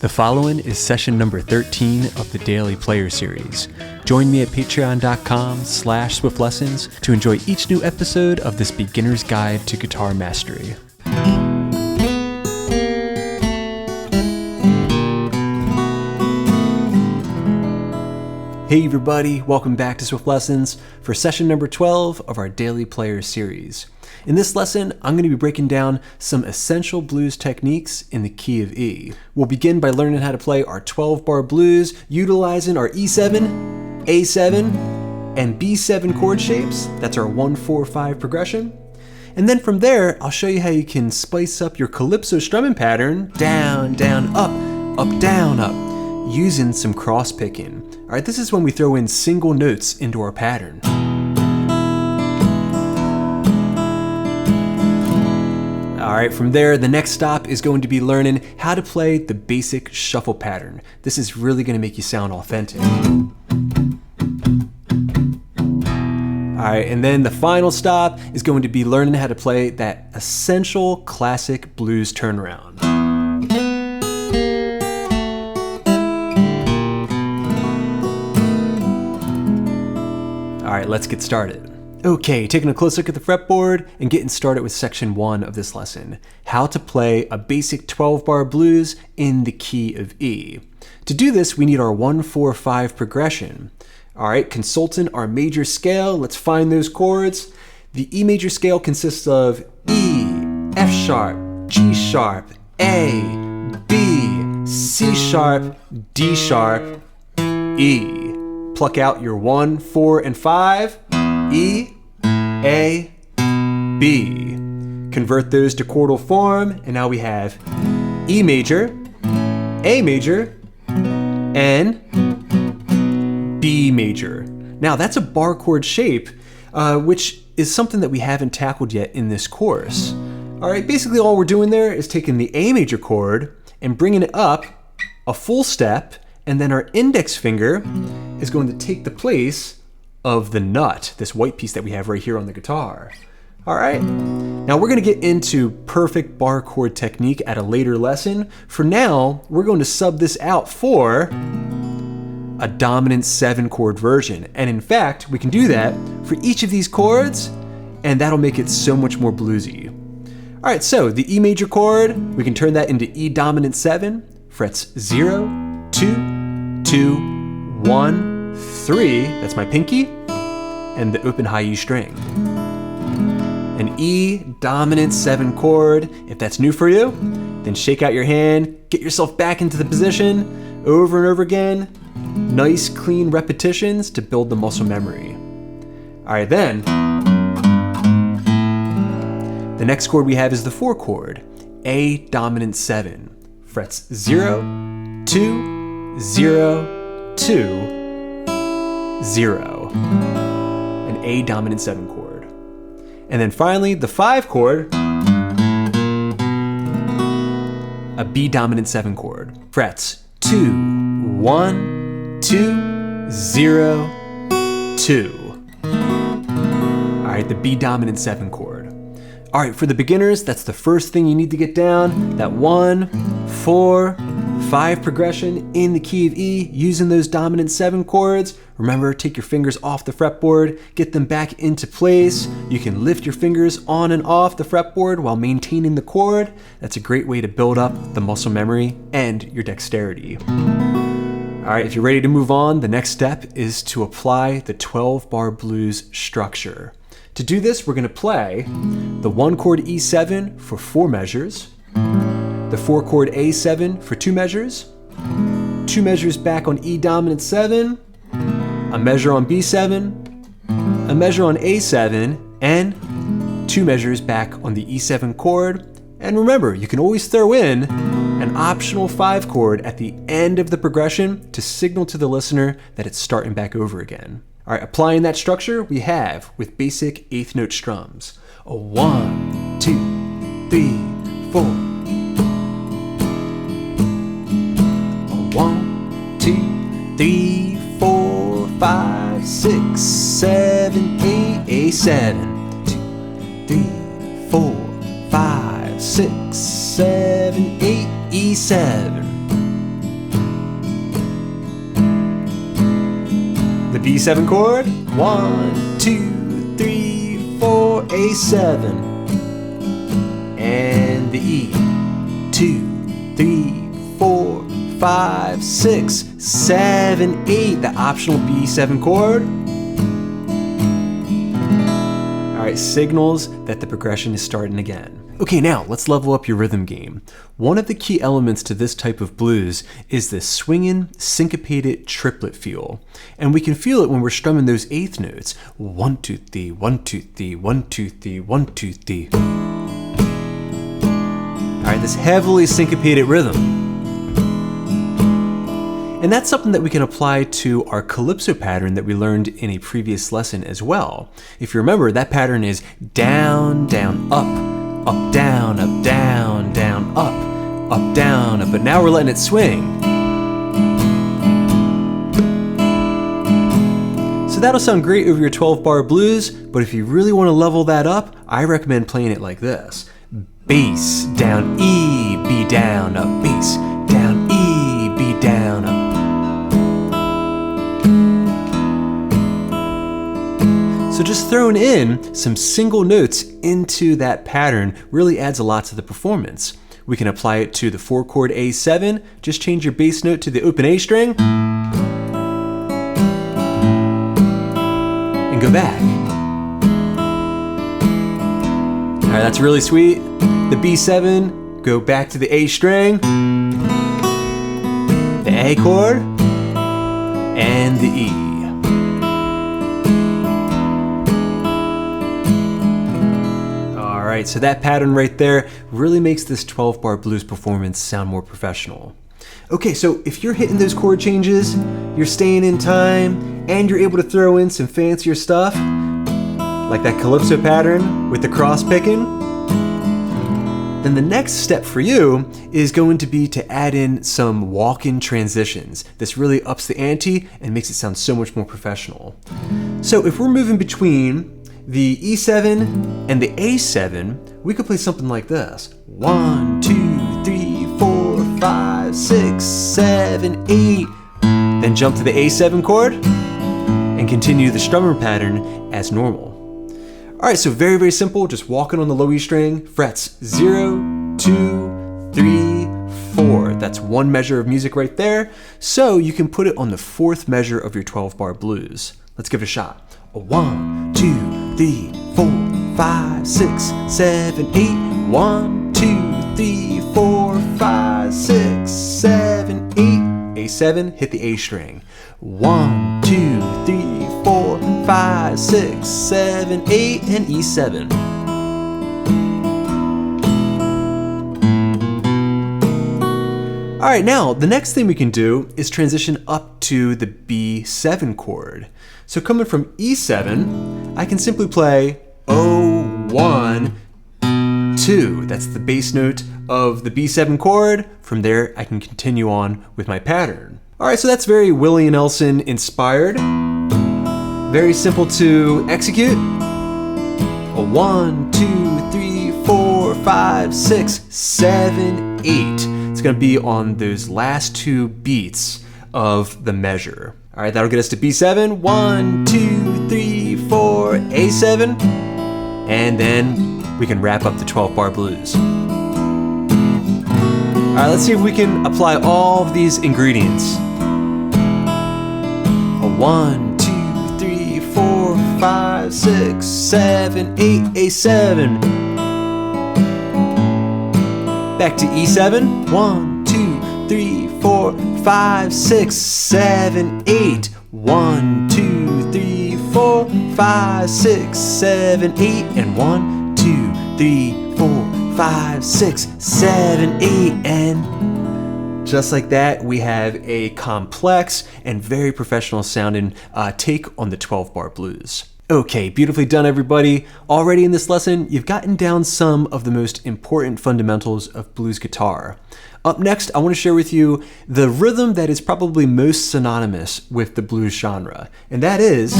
The following is session number 13 of the Daily Player Series. Join me at patreon.com/swiftlessons to enjoy each new episode of this beginner's guide to guitar mastery. Hey everybody, welcome back to Swift Lessons for session number 12 of our Daily Player Series. In this lesson, I'm going to be breaking down some essential blues techniques in the key of E. We'll begin by learning how to play our 12-bar blues utilizing our E7, A7, and B7 chord shapes. That's our 1-4-5 progression. And then from there, I'll show you how you can spice up your calypso strumming pattern, down, down, up, up, down, up, using some cross picking. All right, this is when we throw in single notes into our pattern. All right, from there, the next stop is going to be learning how to play the basic shuffle pattern. This is really going to make you sound authentic. All right, and then the final stop is going to be learning how to play that essential classic blues turnaround. All right, let's get started. Okay, taking a close look at the fretboard and getting started with section 1 of this lesson, how to play a basic 12-bar blues in the key of E. To do this, we need our 1-4-5 progression. All right, consulting our major scale, let's find those chords. The E major scale consists of E, F sharp, G sharp, A, B, C sharp, D sharp, E. Pluck out your 1, 4, and 5. E, A, B. Convert those to chordal form, and now we have E major, A major, and B major. Now that's a bar chord shape, which is something that we haven't tackled yet in this course. All right, basically all we're doing there is taking the A major chord and bringing it up a full step, and then our index finger is going to take the place of the nut, this white piece that we have right here on the guitar. All right, now we're gonna get into perfect bar chord technique at a later lesson. For now, we're going to sub this out for a dominant 7 chord version. And in fact, we can do that for each of these chords, and that'll make it so much more bluesy. All right, so the E major chord, we can turn that into E dominant 7, frets 0, 2, 2, 1, 3, that's my pinky, and the open high E string. An E dominant 7 chord, if that's new for you, then shake out your hand, get yourself back into the position, over and over again. Nice clean repetitions to build the muscle memory. All right, then, the next chord we have is the 4 chord, A dominant 7, frets 0, 2, 0, 2, 0, an A dominant 7 chord. And then finally, the 5 chord, a B dominant 7 chord, frets 2, 1, 2, 0, 2. All right, the B dominant 7 chord. All right, for the beginners, that's the first thing you need to get down, that 1, 4, 5 progression in the key of E using those dominant 7 chords. Remember, take your fingers off the fretboard, get them back into place. You can lift your fingers on and off the fretboard while maintaining the chord. That's a great way to build up the muscle memory and your dexterity. All right, if you're ready to move on, the next step is to apply the 12-bar blues structure. To do this, we're gonna play the 1 chord E7 for 4 measures, the 4 chord A7 for 2 measures, 2 measures back on E dominant 7, a measure on B7, a measure on A7, and 2 measures back on the E7 chord. And remember, you can always throw in an optional 5 chord at the end of the progression to signal to the listener that it's starting back over again. All right, applying that structure we have with basic 8th note strums. A 1, 2, 3, 4. 1, 2, 3, 4, 5, 6, 7, 8, A7. 2, 3, 4, 5, 6, 7, 8, E7. B7 chord. 1, 2, 3, 4, A7. And the E. 2, 3, 4, 5, 6, 7, 8. The optional B7 chord. All right, signals that the progression is starting again. Okay, now let's level up your rhythm game. One of the key elements to this type of blues is the swinging, syncopated triplet feel. And we can feel it when we're strumming those eighth notes. 1, 2, 3, 1, 2, 3, 1, 2, 3, 1, 2, 3. All right, this heavily syncopated rhythm. And that's something that we can apply to our calypso pattern that we learned in a previous lesson as well. If you remember, that pattern is down, down, up. Up, down, up, down, down, up, down, up. But now we're letting it swing. So that'll sound great over your 12-bar blues, but if you really want to level that up, I recommend playing it like this. Bass, down, E, B, down, up, bass, down, E, B, down, up. So just throwing in some single notes into that pattern really adds a lot to the performance. We can apply it to the 4-chord A7, just change your bass note to the open A string, and go back. All right, that's really sweet. The B7, go back to the A string, the A chord, and the E. Alright, so that pattern right there really makes this 12-bar blues performance sound more professional. Okay, so if you're hitting those chord changes, you're staying in time, and you're able to throw in some fancier stuff, like that calypso pattern with the cross picking, then the next step for you is going to be to add in some walk-in transitions. This really ups the ante and makes it sound so much more professional. So if we're moving between the E7 and the A7, we could play something like this. 1, 2, 3, 4, 5, 6, 7, 8. Then jump to the A7 chord and continue the strummer pattern as normal. All right, so very, very simple. Just walking on the low E string, frets 0, 2, 3, 4. That's one measure of music right there. So you can put it on the fourth measure of your 12-bar blues. Let's give it a shot. 1, 2, 3, 4, 5, 6, 7, 8. 1, 2, 3, 4, 5, 6, 7, 8. A7, hit the A string. 1, 2, 3, 4, 5, 6, 7, 8, and E7. All right, now the next thing we can do is transition up to the B7 chord. So coming from E7, I can simply play 0, 1, 2. That's the bass note of the B7 chord. From there, I can continue on with my pattern. All right, so that's very Willie Nelson inspired. Very simple to execute. 1, 2, 3, 4, 5, 6, 7, 8. It's gonna be on those last two beats of the measure. All right, that'll get us to B7. 1, 2, 3, 4, A7. And then we can wrap up the 12-bar blues. All right, let's see if we can apply all of these ingredients. 1, 2, 3, 4, 5, 6, 7, 8, A7. Back to E7. 1, 2, 3, 4, 5, 6, 7, 8. 1, 2, 3, 4, 5, 6, 7, 8. And 1, 2, 3, 4, 5, 6, 7, 8. And just like that, we have a complex and very professional sounding take on the 12-bar blues. Okay, beautifully done, everybody. Already in this lesson, you've gotten down some of the most important fundamentals of blues guitar. Up next, I want to share with you the rhythm that is probably most synonymous with the blues genre, and that is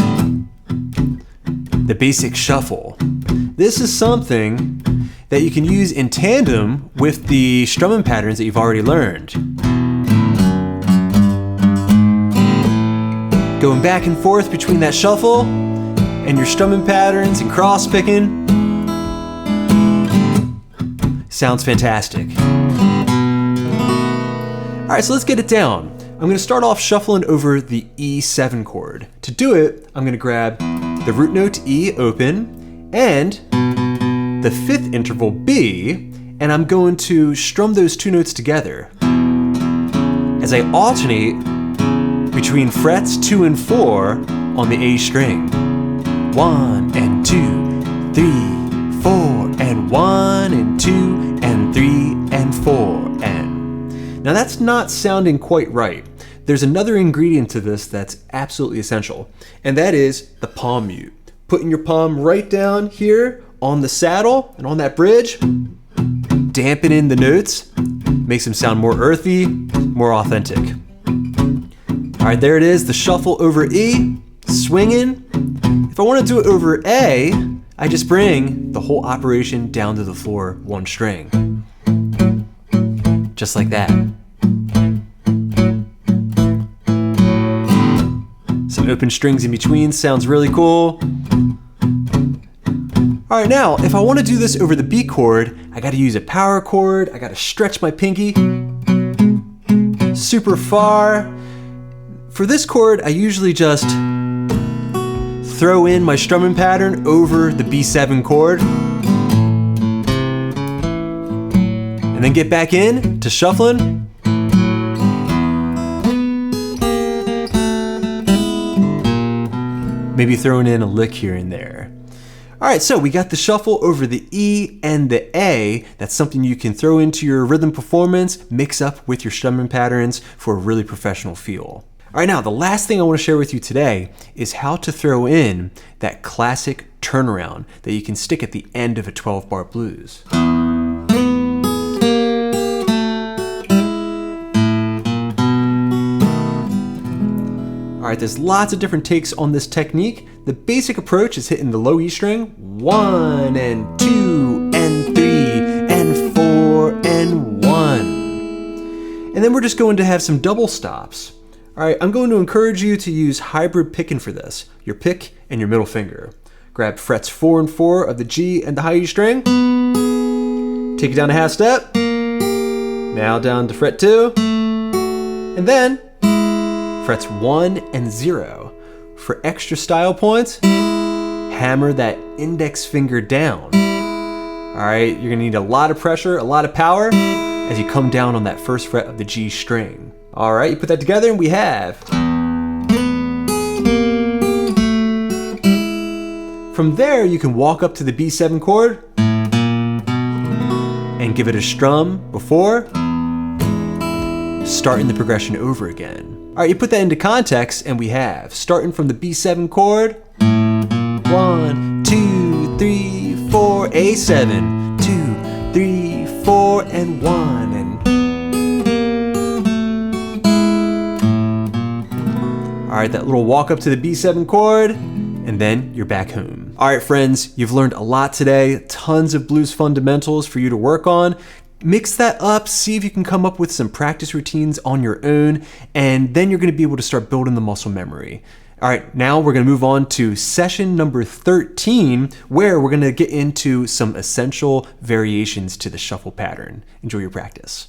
the basic shuffle. This is something that you can use in tandem with the strumming patterns that you've already learned. Going back and forth between that shuffle and your strumming patterns and cross picking. Sounds fantastic. All right, so let's get it down. I'm gonna start off shuffling over the E7 chord. To do it, I'm gonna grab the root note E open and the fifth interval B, and I'm going to strum those two notes together as I alternate between frets 2 and 4 on the A string. 1 and 2, 3, 4, and 1 and 2 and 3 and 4 and. Now that's not sounding quite right. There's another ingredient to this that's absolutely essential, and that is the palm mute. Putting your palm right down here on the saddle and on that bridge, dampening the notes, makes them sound more earthy, more authentic. All right, there it is, the shuffle over E, swinging. If I want to do it over A, I just bring the whole operation down to the floor one string. Just like that. Some open strings in between sounds really cool. All right, now, if I want to do this over the B chord, I got to use a power chord. I got to stretch my pinky super far. For this chord, I usually just throw in my strumming pattern over the B7 chord and then get back in to shuffling. Maybe throwing in a lick here and there. All right, so we got the shuffle over the E and the A. That's something you can throw into your rhythm performance, mix up with your strumming patterns for a really professional feel. All right, now the last thing I want to share with you today is how to throw in that classic turnaround that you can stick at the end of a 12-bar blues. All right, there's lots of different takes on this technique. The basic approach is hitting the low E string, 1 and 2 and 3 and 4 and 1. And then we're just going to have some double stops. All right, I'm going to encourage you to use hybrid picking for this, your pick and your middle finger. Grab frets 4 and 4 of the G and the high E string, take it down a half step, now down to fret 2, and then frets 1 and 0. For extra style points, hammer that index finger down. All right, you're gonna need a lot of pressure, a lot of power as you come down on that first fret of the G string. All right, you put that together and we have. From there, you can walk up to the B7 chord and give it a strum before starting the progression over again. All right, you put that into context and we have, starting from the B7 chord, 1, 2, 3, 4, A7, 2, 3, 4, and 1, and. All right, that little walk up to the B7 chord, and then you're back home. All right, friends, you've learned a lot today, tons of blues fundamentals for you to work on. Mix that up, see if you can come up with some practice routines on your own, and then you're gonna be able to start building the muscle memory. All right, now we're gonna move on to session number 13, where we're gonna get into some essential variations to the shuffle pattern. Enjoy your practice.